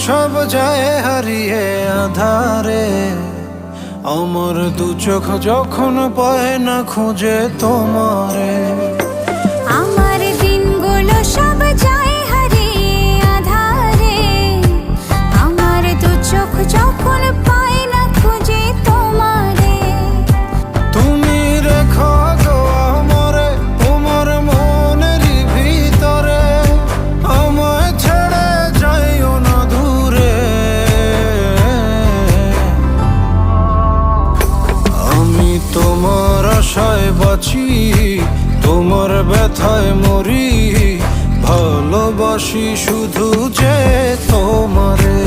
সব যায় হারিয়ে আধারে, আমার দু চোখ যখন পায় না খুঁজে তোমারে। আমার দিনগুলো সব যায় হারিয়ে আধারে, আমার দু চোখ যখন পায় না খুঁজে তোমারে। তুমি রেখো গো আমারে তোমার মনেরই ভিতরে, আমায় ছেড়ে যাইও না দূরে। আমি তোমার আশায় বাঁচি, তোমার ব্যথায় মরি, ভালোবাসি শুধু যে তোমারে।